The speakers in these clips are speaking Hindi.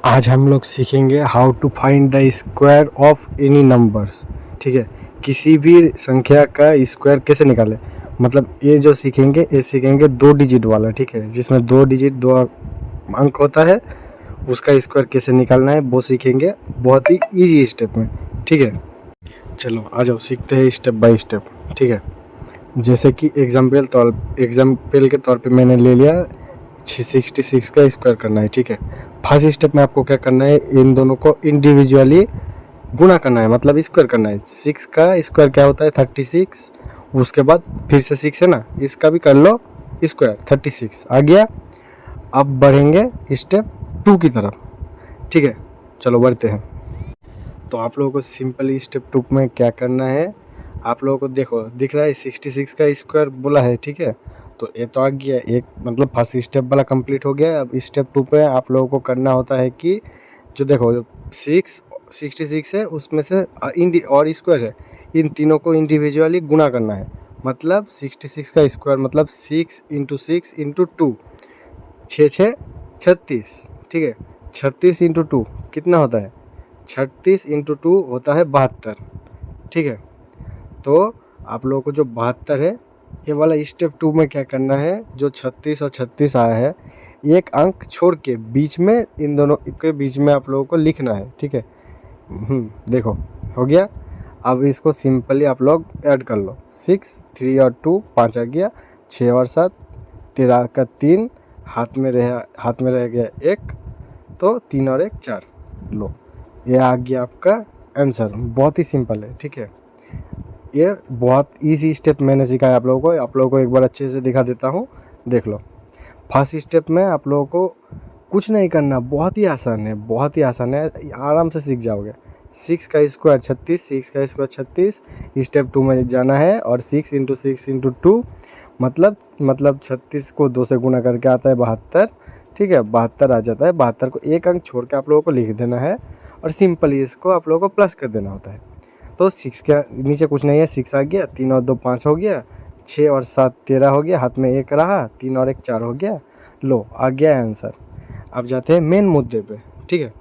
आज हम लोग सीखेंगे how to find the square of any numbers. ठीक है, किसी भी संख्या का स्क्वायर कैसे निकालें, मतलब ये जो सीखेंगे ये सीखेंगे 2 डिजिट वाला। ठीक है, जिसमें 2 डिजिट 2 अंक होता है, उसका स्क्वायर कैसे निकालना है वो सीखेंगे बहुत ही इजी स्टेप में। ठीक है, चलो आ जाओ सीखते हैं स्टेप बाय स्टेप। ठीक है, जैसे कि एग्जाम्पल के तौर पे मैंने ले लिया 66 का स्क्वायर करना है। ठीक है, फर्स्ट स्टेप में आपको क्या करना है, इन दोनों को इंडिविजुअली गुणा करना है, मतलब स्क्वायर करना है। 6 का स्क्वायर क्या होता है 36, उसके बाद फिर से 6 है ना, इसका भी कर लो स्क्वायर 36 आ गया। अब बढ़ेंगे स्टेप 2 की तरफ। ठीक है, चलो बढ़ते हैं। तो आप लोगों को सिंपली स्टेप 2 में क्या करना है, आप लोगों को देखो दिख रहा है 66 का स्क्वायर बोला है। ठीक है, तो ये तो आ गया एक, मतलब फर्स्ट स्टेप वाला कंप्लीट हो गया। अब स्टेप 2 पे आप लोगों को करना होता है कि जो देखो जो 66 है उसमें से और स्क्वायर है, इन तीनों को इंडिविजुअली गुणा करना है। मतलब 66 का स्क्वायर मतलब 6 × 6 × 2, 6 36। ठीक है, 36 × 2 कितना होता है, 36 × 2 होता है 72। ठीक है, तो आप लोगों को जो 72 है, ये वाला स्टेप 2 में क्या करना है, जो 36 और 36 आया है, एक अंक छोड़ के बीच में, इन दोनों के बीच में आप लोगों को लिखना है। ठीक है, देखो हो गया। अब इसको सिंपली आप लोग ऐड कर लो, 6 3 और 2 5 आ गया, 6 और 7 13 का 3, हाथ में रह गया 1, तो 3 और 1 4। लो ये आ गया आपका आंसर, बहुत ही सिंपल है। ठीक है, ये बहुत इजी स्टेप मैंने सिखाया आप लोगों को एक बार अच्छे से दिखा देता हूँ, देख लो। फर्स्ट स्टेप में आप लोगों को कुछ नहीं करना, बहुत ही आसान है, बहुत ही आसान है, आराम से सीख जाओगे। 6 का स्क्वायर 36, 6 का स्क्वायर 36, स्टेप 2 में जाना है, और 6 × 6 × 2 मतलब 36 को 2 से गुना करके आता है 72। ठीक है, 72 आ जाता है, 72 को एक अंक छोड़ के आप लोगों को लिख देना है, और सिंपली इसको आप लोगों को प्लस कर देना होता है। तो 6 के नीचे कुछ नहीं है, 6 आ गया, 3 और 2 5 हो गया, 6 और 7 13 हो गया, हाथ में 1 रहा, 3 और 1 4 हो गया। लो आ गया आंसर। अब जाते हैं मेन मुद्दे पे। ठीक है,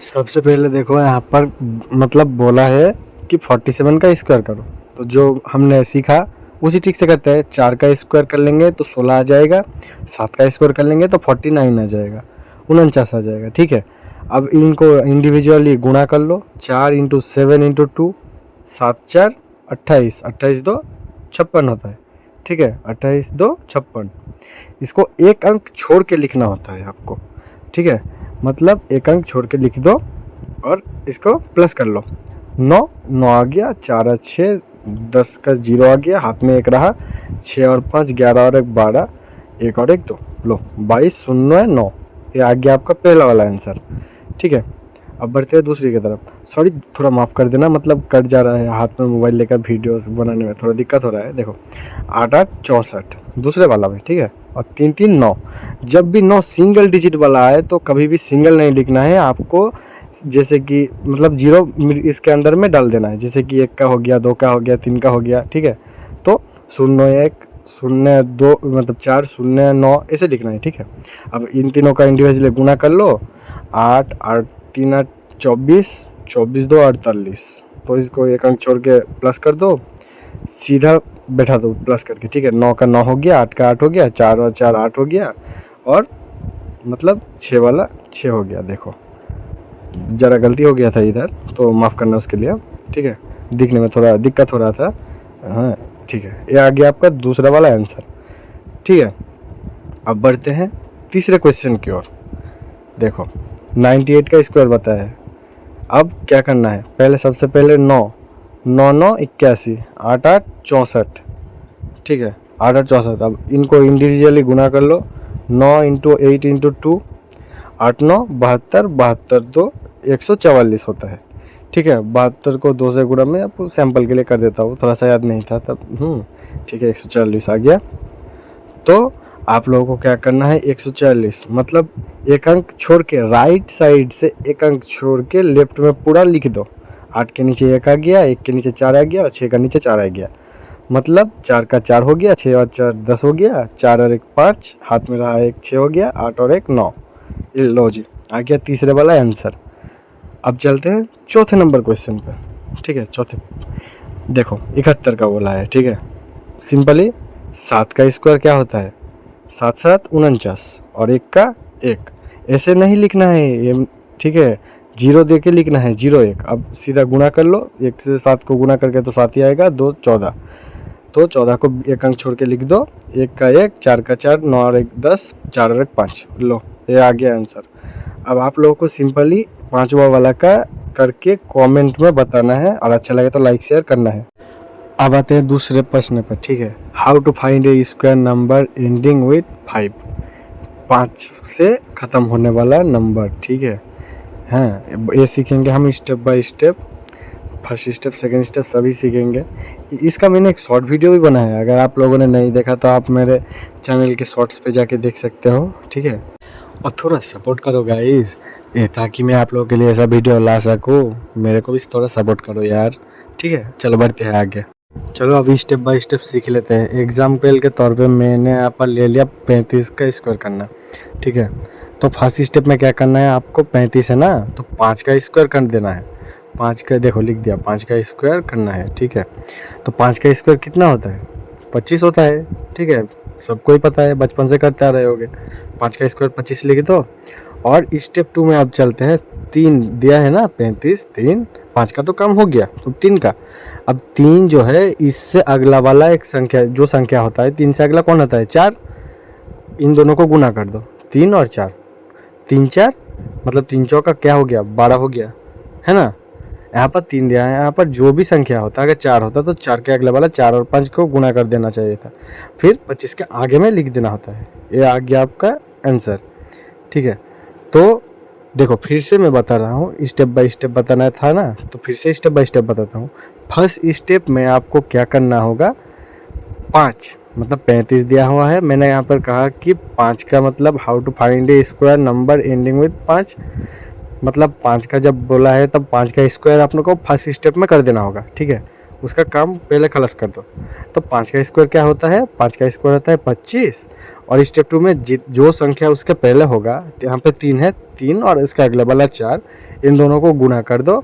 सबसे पहले देखो यहाँ पर मतलब बोला है कि 47 का स्क्वायर करो, तो जो हमने सीखा उसी ट्रिक से करते हैं। 4 का स्क्वायर कर लेंगे तो 16 आ जाएगा, 7 का स्क्वायर कर लेंगे तो 49 आ जाएगा, 49 आ जाएगा। ठीक है, अब इनको इंडिविजुअली गुणा कर लो, 4 × 7 × 2, 7 4 28, 28 2 56 होता है। ठीक है, 28 2 56। इसको एक अंक छोड़ के लिखना होता है आपको। ठीक है, मतलब एक अंक छोड़ के लिख दो और इसको प्लस कर लो। 9 9 आ गया, 4 और 6 10 का 0 आ गया, हाथ में 1 रहा, 6 और 5 11 और 1 12, 1 और 1 2। लो 22 0 9, ये आ गया आपका पहला वाला आंसर। ठीक है, अब बढ़ते हैं दूसरी की तरफ। सॉरी थोड़ा माफ़ कर देना, मतलब कट जा रहा है, हाथ में मोबाइल लेकर वीडियोस बनाने में थोड़ा दिक्कत हो रहा है। देखो 8 8 64 दूसरे वाला में। ठीक है, और 3 3 9। जब भी 9 सिंगल डिजिट वाला आए तो कभी भी सिंगल नहीं लिखना है आपको, जैसे कि मतलब 0 इसके अंदर में डाल देना है, जैसे कि 1 का हो गया, 2 का हो गया, 3 का हो गया। ठीक है, तो 0 1 0 2 मतलब 4 0 9 ऐसे लिखना है। ठीक है, अब इन तीनों का इंडिविजुअली गुना कर लो, 8 8 3 8 24, 24 2 48, तो इसको एक अंक छोड़ के प्लस कर दो, सीधा बैठा दो प्लस करके। ठीक है, 9 का 9 हो गया, 8 का 8 हो गया, 4 और 4 8 हो गया, और मतलब 6 वाला 6 हो गया। देखो ज़रा गलती हो गया था इधर, तो माफ़ करना उसके लिए। ठीक है, दिखने में थोड़ा दिक्कत हो रहा था। हाँ ठीक है, ये आ गया आपका दूसरा वाला आंसर। ठीक है, अब बढ़ते हैं तीसरे क्वेश्चन की ओर। देखो 98 का स्क्वायर बताया है। अब क्या करना है, पहले सबसे पहले 9 9 9 81, 8 8 64। ठीक है, 8 8 64। अब इनको इंडिविजुअली गुना कर लो, 9 × 8 × 2, 8 9 72, 72 2 144 होता है। ठीक है, 72 को 2 से गुणा, मैं आपको सैंपल के लिए कर देता हूँ, थोड़ा सा याद नहीं था तब। ठीक है, 144 आ गया। तो आप लोगों को क्या करना है, 144 मतलब एक अंक छोड़ के, राइट साइड से एक अंक छोड़ के लेफ्ट में पूरा लिख दो। 8 के नीचे 1 आ गया, 1 के नीचे 4 आ गया, और 6 का नीचे 4 आ गया, मतलब 4 का 4 हो गया, 6 और 4 10 हो गया, 4 और 1 5, हाथ में रहा 1 6 हो गया, 8 और 1 9। लो जी आ गया तीसरे वाला आंसर। अब चलते हैं चौथे नंबर क्वेश्चन पे, ठीक है। चौथे देखो 71 का बोला है, ठीक है। सिंपली 7 का स्क्वायर क्या होता है, 7 7 49 और 1 का 1। ऐसे नहीं लिखना है ये, ठीक है, जीरो दे के लिखना है, 0 1। अब सीधा गुणा कर लो, 1 से 7 को गुणा करके तो 7 ही आएगा, 2 14, तो 14 को एक अंक छोड़ के लिख दो, 1 का 1, 4 का 4, 9 और 1 10, 4 और 1 5। लो ये आ गया आंसर। अब आप लोगों को सिंपली पांचवा वाला का करके कमेंट में बताना है और अच्छा लगे तो लाइक शेयर करना है। अब आते हैं दूसरे प्रश्न पर, ठीक है। How to find a square number ending with 5, 5 से ख़त्म होने वाला नंबर, ठीक है। हाँ, ये सीखेंगे हम step by step, first step second step सभी सीखेंगे। इसका मैंने एक शॉर्ट वीडियो भी बनाया है, अगर आप लोगों ने नहीं देखा तो आप मेरे चैनल के शॉर्ट्स पे जाके देख सकते हो, ठीक है। और थोड़ा सपोर्ट करो गाइस, ताकि मैं आप लोगों के लिए ऐसा वीडियो ला सकूँ। मेरे को भी थोड़ा सपोर्ट करो यार, ठीक है। चलो बढ़ते हैं आगे। चलो अभी स्टेप बाय स्टेप सीख लेते हैं। एग्जाम्पल के तौर पे मैंने यहाँ पर ले लिया 35 का स्क्वायर करना, ठीक है। तो फर्स्ट स्टेप में क्या करना है आपको, 35 है ना, तो 5 का स्क्वायर कर देना है। 5 का देखो लिख दिया, 5 का स्क्वायर करना है, ठीक है। तो 5 का स्क्वायर कितना होता है, 25 होता है, ठीक है। सबको ही पता है, बचपन से करते आ रहे होगे। 5 का स्क्वायर 25 लिख दो। और स्टेप 2 में अब चलते हैं। 3 दिया है ना, 35, 3, 5 का तो कम हो गया, तो 3 का। अब 3 जो है इससे अगला वाला एक संख्या, जो संख्या होता है 3 से अगला कौन होता है, 4। इन दोनों को गुना कर दो, 3 और 4, 3 4 मतलब 3 चौका क्या हो गया, 12 हो गया, है ना। यहाँ पर 3 दिया है, यहाँ पर जो भी संख्या होता अगर 4 होता तो 4 के अगले वाला 4 और 5 को गुना कर देना चाहिए था, फिर 25 के आगे में लिख देना होता है। ये आ गया आपका आंसर, ठीक है। तो देखो फिर से मैं बता रहा हूँ, स्टेप बाय स्टेप बताना था ना, तो फिर से स्टेप बाय स्टेप बताता हूँ। फर्स्ट स्टेप में आपको क्या करना होगा, 5 मतलब 35 दिया हुआ है, मैंने यहाँ पर कहा कि 5 का मतलब how to find a square number ending with 5, मतलब 5 का जब बोला है तब 5 का स्क्वायर आप लोग को फर्स्ट स्टेप में कर देना होगा, ठीक है। उसका काम पहले खलास कर दो। तो 5 का स्क्वायर क्या होता है, 5 का स्क्वायर होता है 25। और स्टेप 2 में जो संख्या उसके पहले होगा, यहाँ पे 3 है, 3 और इसका अगला वाला 4, इन दोनों को गुना कर दो।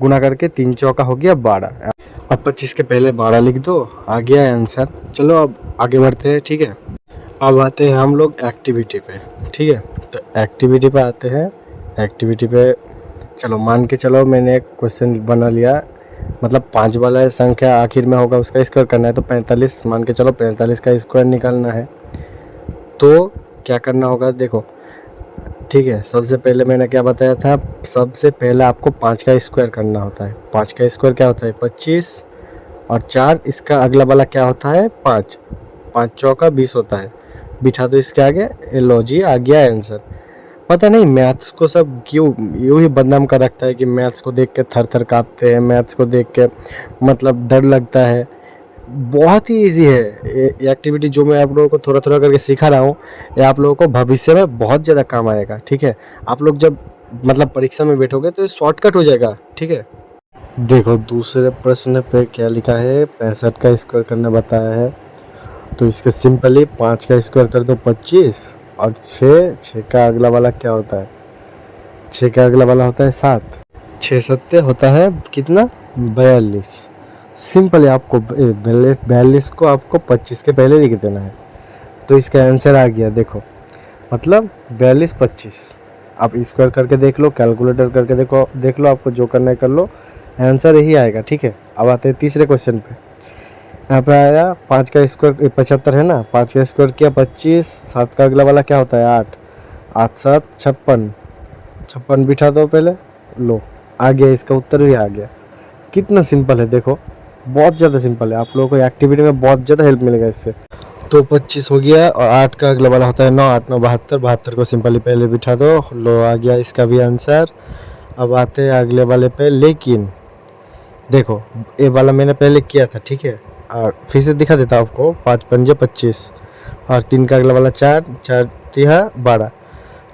गुना करके 3 चौका हो गया 12, अब 25 के पहले 12 लिख दो, आ गया आंसर। चलो अब आगे बढ़ते हैं, ठीक है। अब आते हैं हम लोग एक्टिविटी पे, ठीक है। तो एक्टिविटी पे आते हैं। एक्टिविटी पे चलो मान के चलो मैंने एक क्वेश्चन बना लिया, मतलब 5 वाला संख्या आखिर में होगा उसका स्क्वायर करना है, तो 45 मान के चलो 45 का स्क्वायर निकालना है। तो क्या करना होगा देखो, ठीक है। सबसे पहले मैंने क्या बताया था, सबसे पहले आपको 5 का स्क्वायर करना होता है। 5 का स्क्वायर क्या होता है, 25 और 4, इसका अगला वाला क्या होता है 5, 5 चौका 20 होता है। बिठा दो इसके आगे, लॉजी आ गया आंसर। पता नहीं मैथ्स को सब क्यों यूँ ही बदनाम कर रखता है कि मैथ्स को देख के थर थर काँपते हैं, मैथ्स को देख के मतलब डर लगता है। बहुत ही इजी है ये एक्टिविटी, जो मैं आप लोगों को थोड़ा थोड़ा करके सिखा रहा हूँ, ये आप लोगों को भविष्य में बहुत ज़्यादा काम आएगा, ठीक है। आप लोग जब मतलब परीक्षा में बैठोगे तो ये शॉर्टकट हो जाएगा, ठीक है। देखो दूसरे प्रश्न पे क्या लिखा है, 65 का स्क्वायर करना बताया है। तो इसके सिंपली 5 का स्क्वायर कर दो 25 और 6 का अगला वाला क्या होता है, 6 का अगला वाला होता है 7, 6 सत्ते होता है कितना 42। सिंपली आपको 42 को आपको 25 के पहले लिख देना है, तो इसका आंसर आ गया। देखो मतलब 42 25, आप स्क्वायर करके देख लो, कैलकुलेटर करके देख लो, आपको जो करना है कर लो, आंसर यही आएगा, ठीक है। अब आते हैं तीसरे क्वेश्चन पे। यहाँ पे आया 5 का स्क्वायर 75 है ना, 5 का स्क्वायर किया 25, 7 का अगला वाला क्या होता है 8, 8 7 56, 56 बिठा दो पहले, लो आ गया, इसका उत्तर भी आ गया। कितना सिंपल है देखो, बहुत ज़्यादा सिंपल है। आप लोगों को एक्टिविटी में बहुत ज़्यादा हेल्प मिलेगा इससे। तो 25 हो गया और 8 का अगला वाला होता है 9, 8 9 72, 72 को सिंपली पहले बिठा दो, लो आ गया इसका भी आंसर। अब आते हैं अगले वाले पे, लेकिन देखो ये वाला मैंने पहले किया था, ठीक है, और फिर से दिखा देता हूँ आपको। 5 पंजे 25 और 3 का अगला वाला 4, 4 तिहा 12,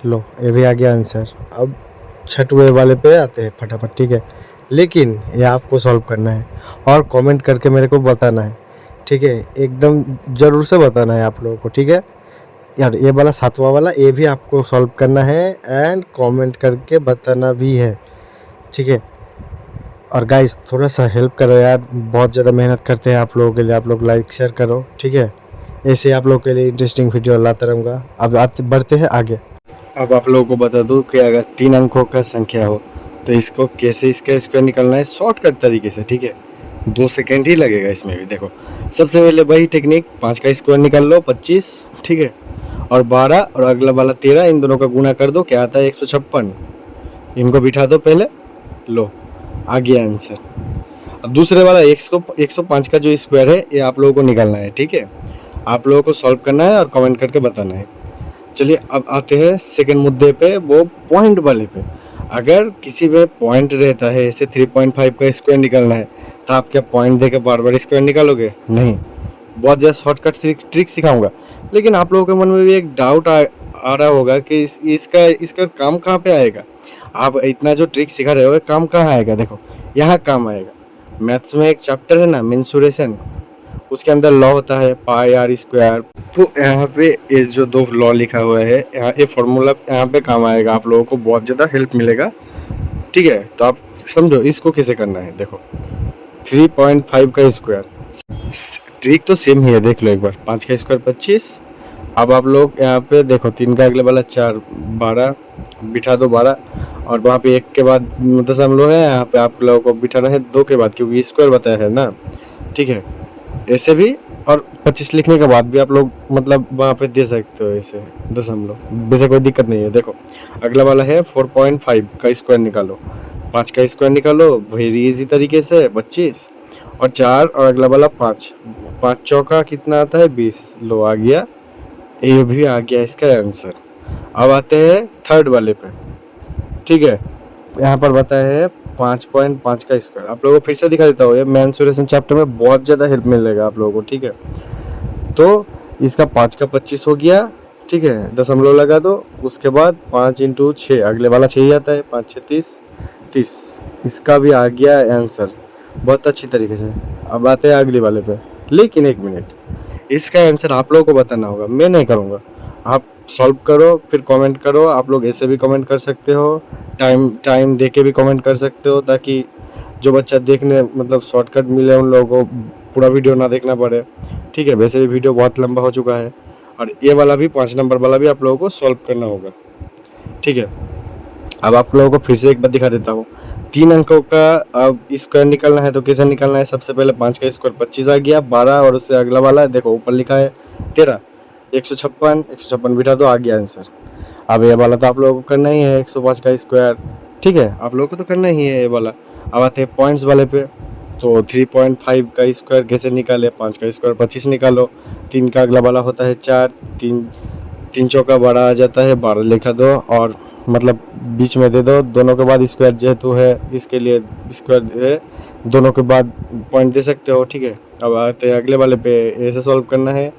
लो ये भी आ गया आंसर। अब छठवें वाले पे आते हैं फटाफट, ठीक है। लेकिन ये आपको सॉल्व करना है और कमेंट करके मेरे को बताना है, ठीक है। एकदम ज़रूर से बताना है आप लोगों को, ठीक है। यार ये वाला 7वां वाला ये भी आपको सॉल्व करना है एंड कमेंट करके बताना भी है, ठीक है। और गाइस थोड़ा सा हेल्प करो यार, बहुत ज़्यादा मेहनत करते हैं आप लोगों के लिए, आप लोग लाइक शेयर करो, ठीक है। ऐसे आप लोगों के लिए इंटरेस्टिंग वीडियो लाता रहूँगा। अब आते बढ़ते हैं आगे। अब आप लोगों को बता दूं कि अगर 3 अंकों का संख्या हो तो इसको कैसे इसका स्क्वायर निकालना है शॉर्टकट तरीके से, ठीक है। 2 सेकेंड ही लगेगा इसमें भी। देखो सबसे पहले वही टेक्निक, 5 का स्क्वायर निकाल लो 25, ठीक है, और 12 और अगला वाला 13, इन दोनों का गुणा कर दो, क्या आता है 156। इनको बिठा दो पहले, लो आ गया आंसर। अब दूसरे वाला 105 का जो स्क्वायर है ये आप लोगों को निकालना है, ठीक है। आप लोगों को सॉल्व करना है और कमेंट करके बताना है। चलिए अब आते हैं सेकंड मुद्दे पे, वो पॉइंट वाले पे। अगर किसी में पॉइंट रहता है, ऐसे 3.5 का स्क्वायर निकालना है, तो आप क्या पॉइंट देके बार बार स्क्वायर निकालोगे? नहीं, बहुत ज़्यादा शॉर्टकट ट्रिक सिखाऊंगा। लेकिन आप लोगों के मन में भी एक डाउट आ रहा होगा कि इसका काम कहाँ पे आएगा। आप इतना जो ट्रिक सिखा रहे हो काम कहाँ आएगा? देखो यहाँ काम आएगा। मैथ्स में एक चैप्टर है ना मेंसुरेशन, उसके अंदर लॉ होता है पाई आर स्क्वायर। तो यहाँ पे ये जो 2 लॉ लिखा हुआ है, यहाँ ये फॉर्मूला यहाँ पे काम आएगा, आप लोगों को बहुत ज़्यादा हेल्प मिलेगा, ठीक है। तो आप समझो इसको कैसे करना है। देखो 3.5 का स्क्वायर, ट्रिक तो सेम ही है, देख लो एक बार। 5 का स्क्वायर 25। अब आप लोग यहाँ पे देखो 3 का अगले वाला 4, 12 बिठा दो 12, और वहाँ पे 1 के बाद दशमलव है, यहाँ पे आप लोगों को बिठाना है 2 के बाद, क्योंकि स्क्वायर बताया है ना, ठीक है। ऐसे भी, और 25 लिखने के बाद भी आप लोग मतलब वहाँ पे दे सकते हो ऐसे दशमलव, वैसे कोई दिक्कत नहीं है। देखो अगला वाला है 4.5 का स्क्वायर निकालो, 5 का स्क्वायर निकालो वेरी इजी तरीके से 25, और 4 और अगला वाला 5, 5 चौका कितना आता है 20, लो आ गया, ये भी आ गया इसका आंसर। अब आते हैं थर्ड वाले पे, ठीक है। यहाँ पर बताया है 5.5 का स्क्वायर, आप लोगों को फिर से दिखा देता हूँ, ये मेंसुरेशन चैप्टर में बहुत ज़्यादा हेल्प मिलेगा आप लोगों को, ठीक है। तो इसका 5 का 25 हो गया, ठीक है, दशमलव लगा दो, उसके बाद 5 × 6, अगले वाला 6 ही आता है, 5 6 30, 30, इसका भी आ गया आंसर बहुत अच्छी तरीके से। अब आते हैं अगले वाले पे, लेकिन 1 मिनट, इसका आंसर आप लोगों को बताना होगा, मैं नहीं करूँगा। आप सॉल्व करो फिर कमेंट करो, आप लोग ऐसे भी कमेंट कर सकते हो, टाइम दे के भी कमेंट कर सकते हो, ताकि जो बच्चा देखने मतलब शॉर्टकट मिले उन लोगों को पूरा वीडियो ना देखना पड़े, ठीक है। वैसे भी वीडियो बहुत लंबा हो चुका है, और ये वाला भी 5 नंबर वाला भी आप लोगों को सॉल्व करना होगा, ठीक है। अब आप लोगों को फिर से एक बार दिखा देता हूँ, 3 अंकों का अब स्क्वायर निकालना है तो कैसे निकालना है। सबसे पहले 5 का स्क्वायर 25 आ गया, 12 और उससे अगला वाला देखो ऊपर लिखा है 13, 156 बिठा दो, आ गया आंसर। अब ये वाला तो आप लोगों को करना ही है 105 का स्क्वायर, ठीक है, आप लोगों को तो करना ही है ये वाला। अब आते हैं पॉइंट्स वाले पे, तो 3.5 का स्क्वायर कैसे निकाले, 5 का स्क्वायर 25 निकालो, 3 का अगला वाला होता है 4, 3 चौका 12 आ जाता है, 12 लिखा दो और मतलब बीच में दे दो, दोनों के बाद स्क्वायर जेहेतु है इसके लिए स्क्वायर है, दोनों के बाद पॉइंट दे सकते हो, ठीक है। अब आते हैं अगले वाले पे, ऐसे सॉल्व करना है,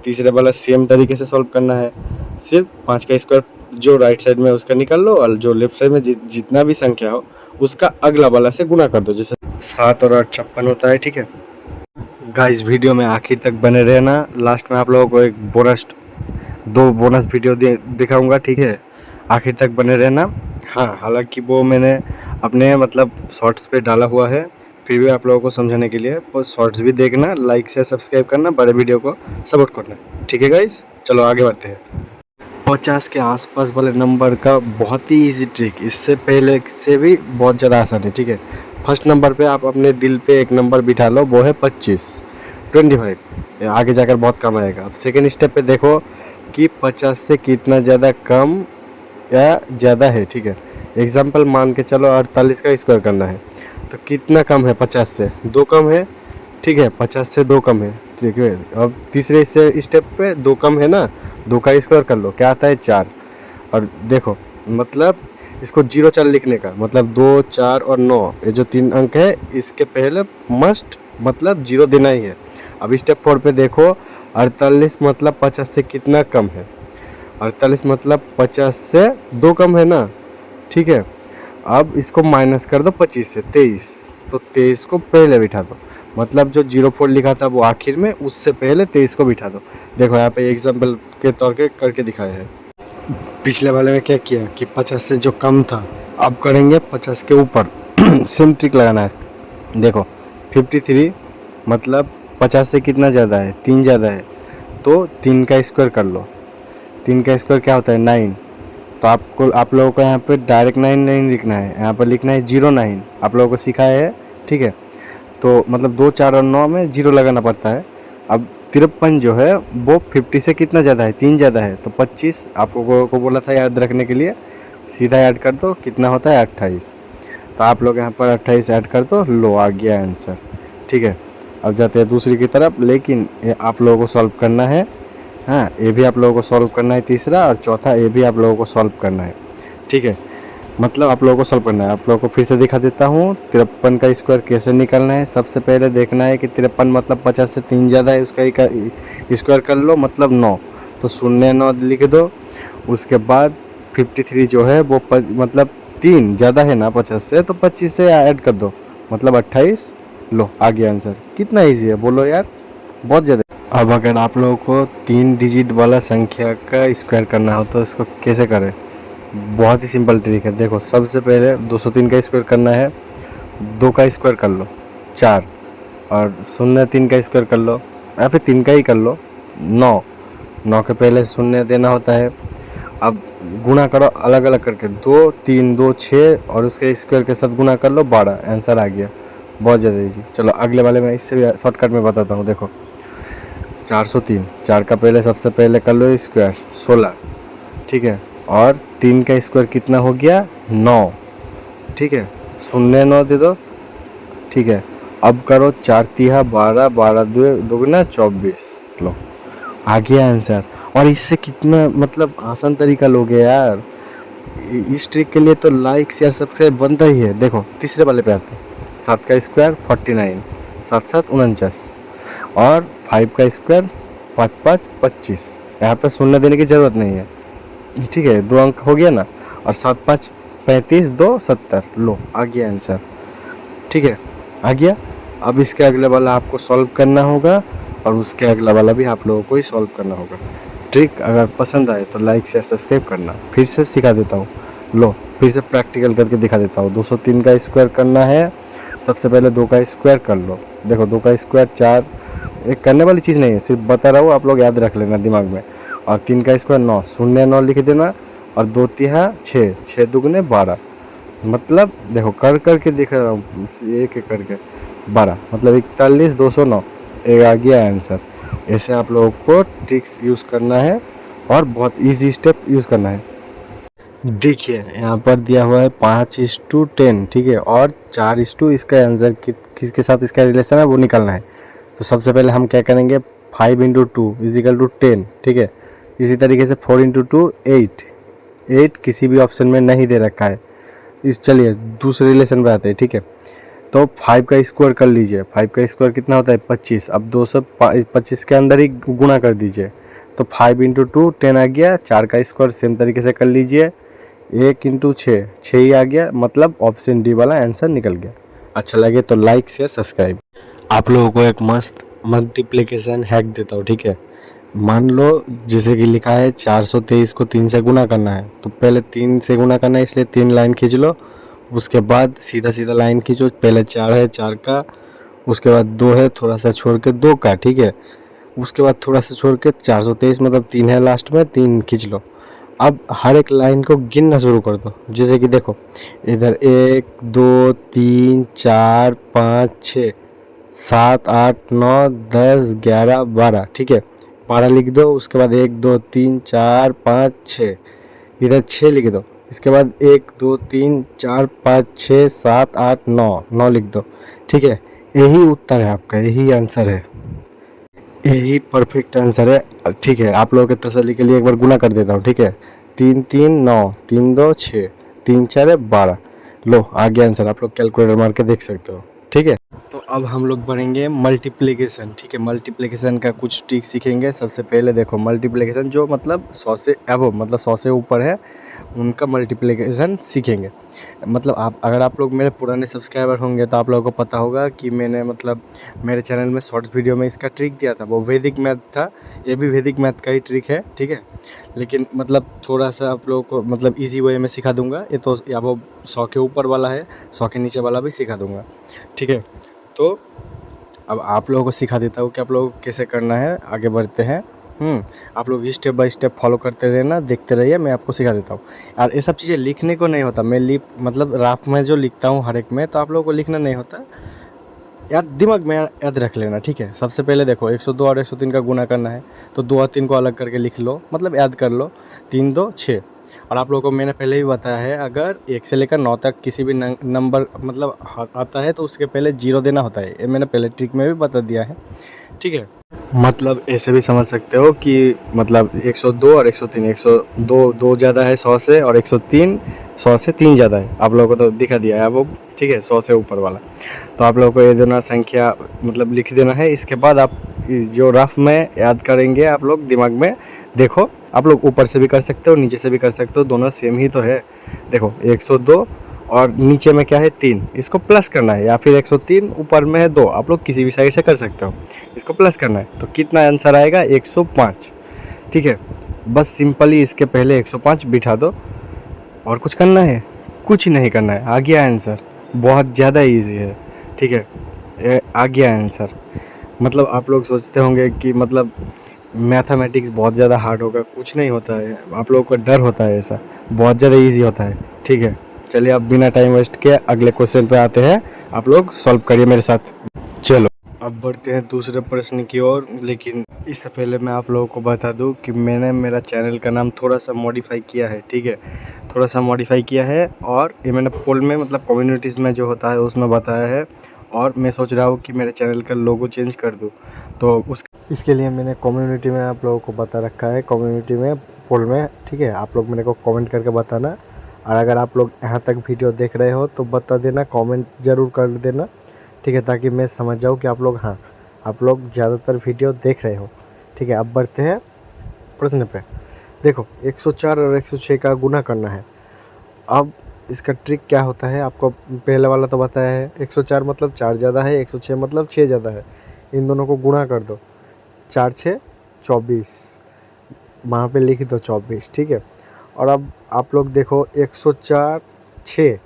तीसरे वाला सेम तरीके से सॉल्व करना है, सिर्फ 5 का स्क्वायर जो राइट साइड में उसका निकाल लो, और जो लेफ्ट साइड में जितना भी संख्या हो उसका अगला वाला से गुना कर दो, जैसे 7 और 8 56 होता है, ठीक है। गाइस वीडियो में आखिर तक बने रहना, लास्ट में आप लोगों को एक दो बोनस वीडियो दिखाऊंगा, ठीक है, आखिर तक बने रहना। हाँ, हालांकि वो मैंने अपने मतलब शॉर्ट्स पे डाला हुआ है, फिर भी आप लोगों को समझाने के लिए वो शॉर्ट्स भी देखना, लाइक से सब्सक्राइब करना, बड़े वीडियो को सपोर्ट करना, ठीक है गाइस। चलो आगे बढ़ते हैं। 50 के आसपास वाले नंबर का बहुत ही इजी ट्रिक, इससे पहले से भी बहुत ज़्यादा आसान है, ठीक है। फर्स्ट नंबर पे आप अपने दिल पे एक नंबर बिठा लो, वो है 25, आगे जाकर बहुत कम आएगा। अब सेकेंड स्टेप पे देखो कि 50 से कितना ज़्यादा कम या ज़्यादा है, ठीक है। एग्जाम्पल मान के चलो 48 का स्क्वायर करना है, तो कितना कम है 50 से? 2 कम है, ठीक है, 50 से 2 कम है, ठीक है। अब तीसरे से स्टेप पे 2 कम है ना, 2 का स्क्वायर कर लो, क्या आता है 4। और देखो मतलब इसको 0 4 लिखने का मतलब 2 4 और 9, ये जो 3 अंक है इसके पहले मस्ट मतलब 0 देना ही है। अब स्टेप 4 पे देखो 48 मतलब 50 से कितना कम है, 48 मतलब 50 से 2 कम है ना, ठीक है। अब इसको माइनस कर दो 25 से 23, तो 23 को पहले बिठा दो, मतलब जो 04 लिखा था वो आखिर में, उससे पहले 23 को बिठा दो। देखो यहाँ पे एग्जाम्पल के तौर पे करके दिखाया है। पिछले वाले में क्या किया कि 50 से जो कम था अब करेंगे 50 के ऊपर। सेम ट्रिक लगाना है। देखो 53 मतलब 50 से कितना ज़्यादा है, 3 ज़्यादा है, तो 3 का स्क्वायर कर लो। 3 का स्क्वायर क्या होता है, 9। तो आप लोगों को यहाँ पे डायरेक्ट 9 नहीं लिखना है, यहाँ पर लिखना है 09। आप लोगों को सिखाया है, ठीक है। तो मतलब 2, 4 और 9 में 0 लगाना पड़ता है। अब 53 जो है वो 50 से कितना ज़्यादा है, 3 ज़्यादा है, तो 25 आप लोगों को बोला था याद रखने के लिए, सीधा ऐड कर दो, कितना होता है 28। तो आप लोग यहाँ पर 28 ऐड कर दो, लो आ गया आंसर, ठीक है। अब जाते हैं दूसरी की तरफ, लेकिन ये आप लोगों को सॉल्व करना है। हाँ, ये भी आप लोगों को सॉल्व करना है तीसरा, और चौथा ये भी आप लोगों को सॉल्व करना है, ठीक है। मतलब आप लोगों को सॉल्व करना है। आप लोगों को फिर से दिखा देता हूँ 53 का स्क्वायर कैसे निकालना है। सबसे पहले देखना है कि 53 मतलब 50 से 3 ज़्यादा है, उसका ही स्क्वायर कर लो, मतलब 9। तो 0, 9 लिख दो। उसके बाद 53 जो है वो मतलब 3 ज़्यादा है ना 50 से, तो 25 से ऐड कर दो, मतलब 28। लो आ गया आंसर। कितना ईजी है बोलो यार, बहुत ज़्यादा। अब अगर आप लोगों को 3 डिजिट वाला संख्या का स्क्वायर करना हो तो इसको कैसे करें, बहुत ही सिंपल ट्रिक है। देखो सबसे पहले 203 का स्क्वायर करना है, 2 का स्क्वायर कर लो 4, और 0, 3 का स्क्वायर कर लो, या फिर 3 का ही कर लो 9। 9 के पहले 0 देना होता है। अब गुणा करो अलग अलग करके, 2, 3, 2, 6 और उसके स्क्वायर के साथ गुणा कर लो 12, आंसर आ गया। बहुत ज़्यादा ईजी। चलो अगले वाले में इससे भी शॉर्टकट में बताता हूँ। देखो 403, 4 का पहले सबसे पहले कर लो स्क्वायर 16, ठीक है। और 3 का स्क्वायर कितना हो गया 9, ठीक है। 0, 9 दे दो, ठीक है। अब करो 4 तिहा 12, 12 दुगना 24, लो आ गया आंसर। और इससे कितना मतलब आसान तरीका लोगे यार। इस ट्रिक के लिए तो लाइक शेयर सब्सक्राइब बनता ही है। देखो तीसरे वाले पे आते हैं। 7 का स्क्वायर 49, 7, 7 49, और 5 का स्क्वायर 5, 5 25। यहाँ पे 0 देने की ज़रूरत नहीं है, ठीक है। 2 अंक हो गया ना। और 7, 5 35, 2 70, लो आ गया आंसर, ठीक है। आ गया। अब इसके अगले वाला आपको सॉल्व करना होगा, और उसके अगला वाला भी आप लोगों को ही सॉल्व करना होगा। ट्रिक अगर पसंद आए तो लाइक शेयर सब्सक्राइब करना। फिर से सिखा देता हूँ, लो फिर से प्रैक्टिकल करके दिखा देता हूँ। 203 का स्क्वायर करना है, सबसे पहले 2 का स्क्वायर कर लो। देखो 2 का स्क्वायर 4, एक करने वाली चीज़ नहीं है, सिर्फ बता रहा हूँ, आप लोग याद रख लेना दिमाग में। और 3 का स्क्वायर 9, 0, 9 लिख देना। और 2 तिहा 6, 6 दुगने 12, मतलब देखो कर करके दिख रहा हूँ, एक एक करके 12, मतलब 41, 209, एक आ गया आंसर। ऐसे आप लोगों को ट्रिक्स यूज़ करना है, और बहुत इजी स्टेप यूज़ करना है। देखिए यहाँ पर दिया हुआ है 5:10, ठीक है, और 4:, इसका आंसर किसके साथ इसका रिलेशन है वो निकालना है। तो सबसे पहले हम क्या करेंगे, 5 × 2 = 10, ठीक है। इसी तरीके से 4 × 2 8, 8 किसी भी ऑप्शन में नहीं दे रखा है। चलिए दूसरे रिलेशन पे आते हैं, ठीक है। तो 5 का स्क्वायर कर लीजिए। 5 का स्क्वायर कितना होता है 25। अब 225 के अंदर ही गुणा कर दीजिए। तो 5 × 2 10 आ गया। 4 का स्क्वायर सेम तरीके से कर लीजिए, 1 × 6 6 ही आ गया, मतलब ऑप्शन डी वाला आंसर निकल गया। अच्छा लगे तो लाइक शेयर सब्सक्राइब। आप लोगों को एक मस्त मल्टीप्लिकेशन हैक देता हूँ, ठीक है। मान लो जैसे कि लिखा है 423 को 3 से गुना करना है, तो पहले 3 से गुना करना है, इसलिए 3 लाइन खींच लो। उसके बाद सीधा सीधा लाइन खींचो, पहले 4 है 4 का, उसके बाद 2 है थोड़ा सा छोड़ के 2 का, ठीक है। उसके बाद थोड़ा सा छोड़ के 423 मतलब 3 है लास्ट में, 3 खींच लो। अब हर एक लाइन को गिनना शुरू कर दो। जैसे कि देखो इधर 1 2 3 4 5 6 7 8 9 10 11 12, ठीक है। 12 लिख दो। उसके बाद 1 2 3 4 5 6, इधर 6 लिख दो। इसके बाद 1 2 3 4 5 6 7 8 9, 9 लिख दो, ठीक है। यही उत्तर है आपका, यही आंसर है, यही परफेक्ट आंसर है, ठीक है। आप लोगों के तसल्ली के लिए एक बार गुना कर देता हूँ, ठीक है। 3 3 9, 3 2 6, 3 4 12, लो आ गया आंसर। आप लोग कैलकुलेटर मार के देख सकते हो, ठीक है। तो अब हम लोग बढ़ेंगे मल्टीप्लिकेशन, ठीक है। मल्टीप्लिकेशन का कुछ ट्रिक सीखेंगे। सबसे पहले देखो मल्टीप्लिकेशन जो मतलब 100 से अबव, मतलब 100 से ऊपर है, उनका मल्टीप्लिकेशन सीखेंगे। मतलब आप अगर आप लोग मेरे पुराने सब्सक्राइबर होंगे तो आप लोगों को पता होगा कि मैंने मतलब मेरे चैनल में शॉर्ट्स वीडियो में इसका ट्रिक दिया था, वो वैदिक मैथ था। ये भी वैदिक मैथ का ही ट्रिक है, ठीक है। लेकिन मतलब थोड़ा सा आप लोगों को मतलब ईजी वे में सिखा दूंगा। ये तो या वो 100 के ऊपर वाला है, 100 के नीचे वाला भी सिखा दूंगा, ठीक है। तो अब आप लोगों को सिखा देता हूँ कि आप लोगों को कैसे करना है। आगे बढ़ते हैं। आप लोग स्टेप बाय स्टेप फॉलो करते रहना, देखते रहिए, मैं आपको सिखा देता हूँ। और ये सब चीज़ें लिखने को नहीं होता, मैं मतलब रफ में जो लिखता हूँ हर एक में, तो आप लोगों को लिखना नहीं होता, याद दिमाग में याद रख लेना, ठीक है। सबसे पहले देखो 102 और 103 का गुना करना है, तो 2 और 3 को अलग करके लिख लो, मतलब याद कर लो। 3 2 6। और आप लोगों को मैंने पहले ही बताया है, अगर 1 से लेकर 9 तक किसी भी नंबर मतलब आता है तो उसके पहले 0 देना होता है। ये मैंने पहले ट्रिक में भी बता दिया है, ठीक है। मतलब ऐसे भी समझ सकते हो कि मतलब 102 और 103, 102 2 ज़्यादा है 100 से, और 103 100 से 3 ज़्यादा है। आप लोगों को तो दिखा दिया है वो, ठीक है, 100 से ऊपर वाला। तो आप लोगों को ये दोनों संख्या मतलब लिख देना है। इसके बाद आप जो रफ में याद करेंगे, आप लोग दिमाग में देखो, आप लोग ऊपर से भी कर सकते हो, नीचे से भी कर सकते हो, दोनों सेम ही तो है। देखो 102 और नीचे में क्या है 3, इसको प्लस करना है, या फिर 103 ऊपर में है 2, आप लोग किसी भी साइड से कर सकते हो, इसको प्लस करना है। तो कितना आंसर आएगा 105, ठीक है। बस सिंपली इसके पहले 105 बिठा दो, और कुछ करना है? कुछ नहीं करना है, आ गया आंसर। बहुत ज़्यादा इजी है, ठीक है। आ गया आंसर। मतलब आप लोग सोचते होंगे कि मतलब मैथमेटिक्स बहुत ज़्यादा हार्ड होगा, कुछ नहीं होता है। आप लोगों को डर होता है, ऐसा बहुत ज़्यादा इजी होता है, ठीक है। चलिए अब बिना टाइम वेस्ट किए अगले क्वेश्चन पे आते हैं, आप लोग सॉल्व करिए मेरे साथ। चलो अब बढ़ते हैं दूसरे प्रश्न की ओर। लेकिन इससे पहले मैं आप लोगों को बता दूं कि मैंने मेरा चैनल का नाम थोड़ा सा मॉडिफाई किया है, ठीक है। थोड़ा सा मॉडिफाई किया है, और ये मैंने पोल में मतलब कम्युनिटीज़ में जो होता है उसमें बताया है। और मैं सोच रहा हूँ कि मेरे चैनल का लोगो चेंज कर दूँ, तो इसके लिए मैंने कम्युनिटी में आप लोगों को बता रखा है, कम्युनिटी में पोल में, ठीक है। आप लोग मेरे को कमेंट करके बताना। और अगर आप लोग यहाँ तक वीडियो देख रहे हो तो बता देना, कमेंट ज़रूर कर देना, ठीक है, ताकि मैं समझ जाऊँ कि आप लोग, हाँ, आप लोग ज़्यादातर वीडियो देख रहे हो, ठीक है। अब बढ़ते हैं प्रश्न पे। देखो 104 और 106 का गुना करना है। अब इसका ट्रिक क्या होता है, आपको पहले वाला तो बताया है। 104 मतलब 4 ज़्यादा है, 106 मतलब 6 ज़्यादा है। इन दोनों को गुणा कर दो, 4 6 24, वहाँ पे लिख दो 24, ठीक है। और अब आप लोग देखो 104 6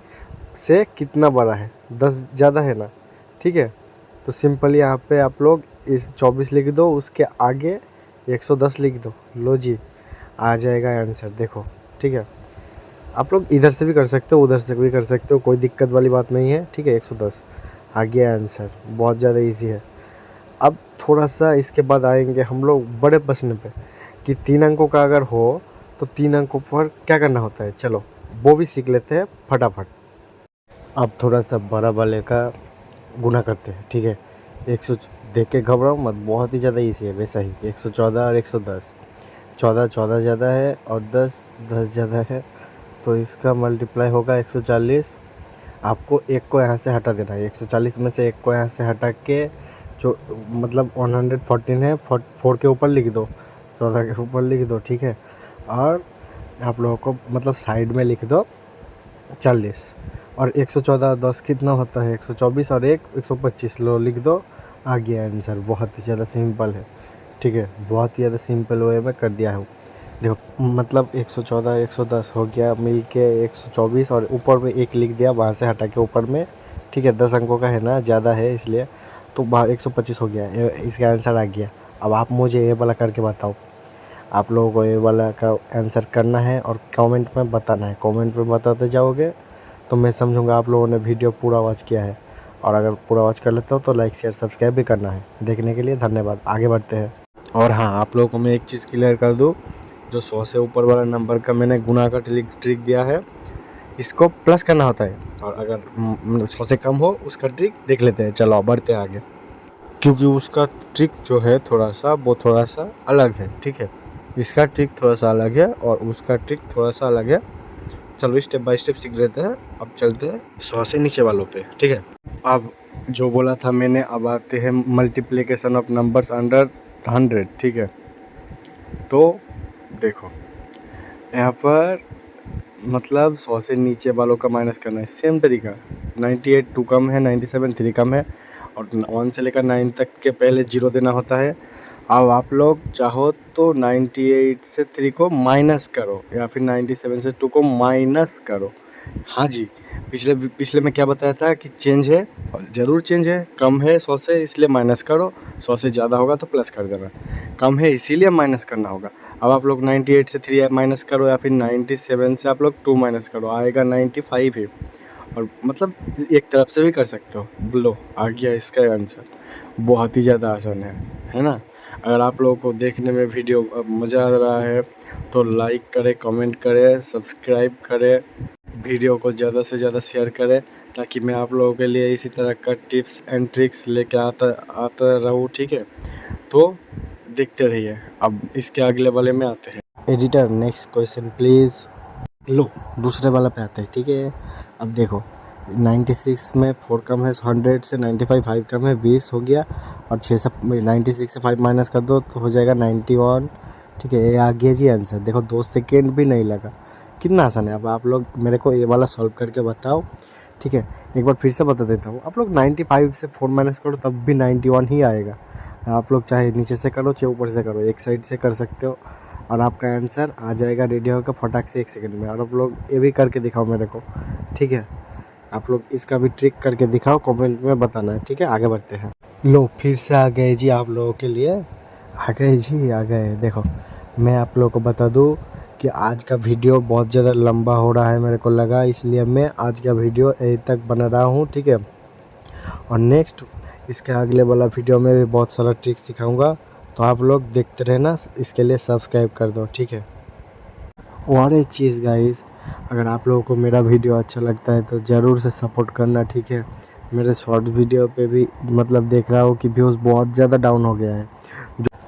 से कितना बड़ा है, 10 ज़्यादा है ना, ठीक है। तो सिंपल यहाँ पे आप लोग इस 24 लिख दो, उसके आगे 110 लिख दो, लो जी, आ जाएगा आंसर, देखो, ठीक है। आप लोग इधर से भी कर सकते हो, उधर से भी कर सकते हो, कोई दिक्कत वाली बात नहीं है, ठीक है। 110 आ गया आंसर, बहुत ज़्यादा इजी है। अब थोड़ा सा इसके बाद आएंगे हम लोग बड़े प्रश्न पे, कि 3 अंकों का अगर हो तो 3 अंकों पर क्या करना होता है। चलो वो भी सीख लेते हैं फटाफट। अब थोड़ा सा बड़ा वाले का गुना करते हैं, ठीक है। 100, देख के घबराओ मत, बहुत ही ज़्यादा इजी है। वैसा ही 114 और 110, 14 14 ज़्यादा है और 10 10 ज़्यादा है, तो इसका मल्टीप्लाई होगा 140। आपको एक को यहाँ से हटा देना है, 140 में से एक को यहाँ से हटा के, जो मतलब 114 है, 4 के ऊपर लिख दो, 14 के ऊपर लिख दो, ठीक है। और आप लोगों को मतलब साइड में लिख दो 40। और 114 10 कितना होता है, 124, और 125 लो लिख दो, आ गया आंसर। बहुत ही ज़्यादा सिंपल है, ठीक है, बहुत ही ज़्यादा सिंपल वे में कर दिया हूँ। देखो मतलब 114 110 हो गया मिल के 124, और ऊपर में एक लिख दिया, वहाँ से हटा के ऊपर में, ठीक है। 10 अंकों का है ना, ज़्यादा है इसलिए, तो वहाँ 125 हो गया, इसका आंसर आ गया। अब आप मुझे ये वाला करके बताओ, आप लोगों को ये वाला का आंसर करना है और कमेंट में बताना है। कमेंट में बताते जाओगे तो मैं समझूंगा आप लोगों ने वीडियो पूरा वॉच किया है। और अगर पूरा वॉच कर लेते हो तो लाइक शेयर सब्सक्राइब भी करना है। देखने के लिए धन्यवाद, आगे बढ़ते हैं। और हाँ, आप लोगों को मैं एक चीज़ क्लियर कर दूँ, जो 100 से ऊपर वाला नंबर का मैंने गुना का ट्रिक दिया है, इसको प्लस करना होता है। और अगर 100 से कम हो उसका ट्रिक देख लेते हैं। चलो बढ़ते हैं आगे, क्योंकि उसका ट्रिक जो है थोड़ा सा, वो थोड़ा सा अलग है, ठीक है। इसका ट्रिक थोड़ा सा अलग है और उसका ट्रिक थोड़ा सा अलग है। चलो स्टेप बाय स्टेप सीख लेते हैं। अब चलते हैं 100 से नीचे वालों पे, ठीक है। अब जो बोला था मैंने, अब आते हैं मल्टीप्लिकेशन ऑफ नंबर्स अंडर 100, ठीक है। तो देखो यहाँ पर मतलब 100 से नीचे वालों का माइनस करना है, सेम तरीका। 98 2 कम है, 97 3 कम है, और 1 से लेकर 9 तक के पहले 0 देना होता है। अब आप लोग चाहो तो 98 से 3 को माइनस करो, या फिर 97 से 2 को माइनस करो। हाँ जी, पिछले पिछले में क्या बताया था कि चेंज है, ज़रूर चेंज है। कम है 100 से, इसलिए माइनस करो, 100 से ज़्यादा होगा तो प्लस कर देना। कम है इसीलिए माइनस करना होगा। अब आप लोग 98 से 3 माइनस करो, या फिर 97 से आप लोग 2 माइनस करो, आएगा 95 ही। और मतलब एक तरफ से भी कर सकते हो। लो आ गया इसका आंसर। बहुत ही ज़्यादा आसान है ना। अगर आप लोगों को देखने में वीडियो मज़ा आ रहा है तो लाइक करें, कमेंट करें, सब्सक्राइब करें, वीडियो को ज़्यादा से ज़्यादा शेयर करें, ताकि मैं आप लोगों के लिए इसी तरह का टिप्स एंड ट्रिक्स लेके आता रहूँ। ठीक है, तो देखते रहिए। अब इसके अगले वाले में आते हैं। Editor next question please. लो दूसरे वाला पे आते हैं। ठीक है, अब देखो 96 में 4 कम है, 100 से 95 5 कम है, 20 हो गया, और 6 से 96 से 5 माइनस कर दो तो हो जाएगा 91। ठीक है, ये आ गया जी आंसर। देखो 2 सेकेंड भी नहीं लगा, कितना आसान है। अब आप लोग मेरे को ये वाला सॉल्व करके बताओ। ठीक है, एक बार फिर से बता देता हूँ। आप लोग 95 से 4 माइनस करो तब भी 91 ही आएगा। आप लोग चाहे नीचे से करो चाहे ऊपर से करो, एक साइड से कर सकते हो, और आपका आंसर आ जाएगा रेडी होकर फटाक से 1 सेकंड में। और आप लोग ये भी करके दिखाओ मेरे को। ठीक है, आप लोग इसका भी ट्रिक करके दिखाओ, कमेंट में बताना है। ठीक है, आगे बढ़ते हैं। लो फिर से आ गए जी आप लोगों के लिए, आ गए जी आ गए। देखो मैं आप लोगों को बता दूं कि आज का वीडियो बहुत ज़्यादा लंबा हो रहा है मेरे को लगा, इसलिए मैं आज का वीडियो यहीं तक बना रहा हूँ। ठीक है, और नेक्स्ट इसके अगले वाला वीडियो में भी बहुत सारा ट्रिक्स सिखाऊंगा, तो आप लोग देखते रहना। इसके लिए सब्सक्राइब कर दो। ठीक है, और एक चीज़ गाइस, अगर आप लोगों को मेरा वीडियो अच्छा लगता है तो ज़रूर से सपोर्ट करना। ठीक है, मेरे शॉर्ट वीडियो पे भी मतलब देख रहा हूँ कि व्यूज़ बहुत ज़्यादा डाउन हो गया है,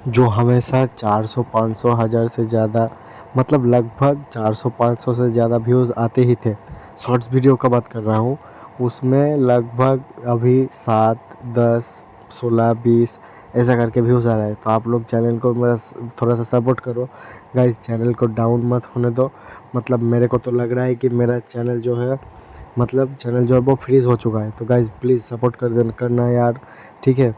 जो हमेशा 400 500 हज़ार से ज़्यादा, मतलब लगभग 400 500 से ज़्यादा व्यूज़ आते ही थे। शॉर्ट्स वीडियो का बात कर रहा हूँ, उसमें लगभग अभी 7 10 16 20 ऐसा करके व्यूज़ आ रहा है। तो आप लोग चैनल को मेरा थोड़ा सा सपोर्ट करो गाइस, चैनल को डाउन मत होने दो। मतलब मेरे को तो लग रहा है कि मेरा चैनल जो है, मतलब चैनल जो है वो फ्रीज़ हो चुका है। तो गाइस प्लीज़ सपोर्ट करना यार। ठीक है,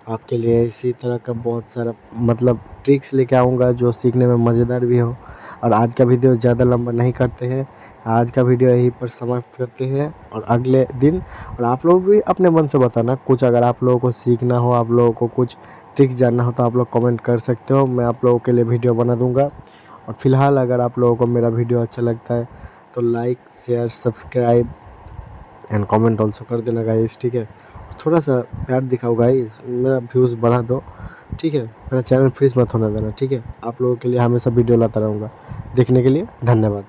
आपके लिए इसी तरह का बहुत सारा मतलब ट्रिक्स लेके आऊँगा जो सीखने में मज़ेदार भी हो। और आज का वीडियो ज़्यादा लंबा नहीं करते हैं, आज का वीडियो यहीं पर समाप्त करते हैं। और अगले दिन, और आप लोग भी अपने मन से बताना कुछ, अगर आप लोगों को सीखना हो, आप लोगों को कुछ ट्रिक्स जानना हो तो आप लोग कमेंट कर सकते हो, मैं आप लोगों के लिए वीडियो बना दूँगा। और फिलहाल अगर आप लोगों को मेरा वीडियो अच्छा लगता है तो like share subscribe and comment also कर देना गाइस। ठीक है, थोड़ा सा प्यार दिखाओ गाइस, मेरा व्यूज़ बढ़ा दो। ठीक है, मेरा चैनल फ्रीज मत होने देना। ठीक है, आप लोगों के लिए हमेशा वीडियो लाता रहूँगा। देखने के लिए धन्यवाद।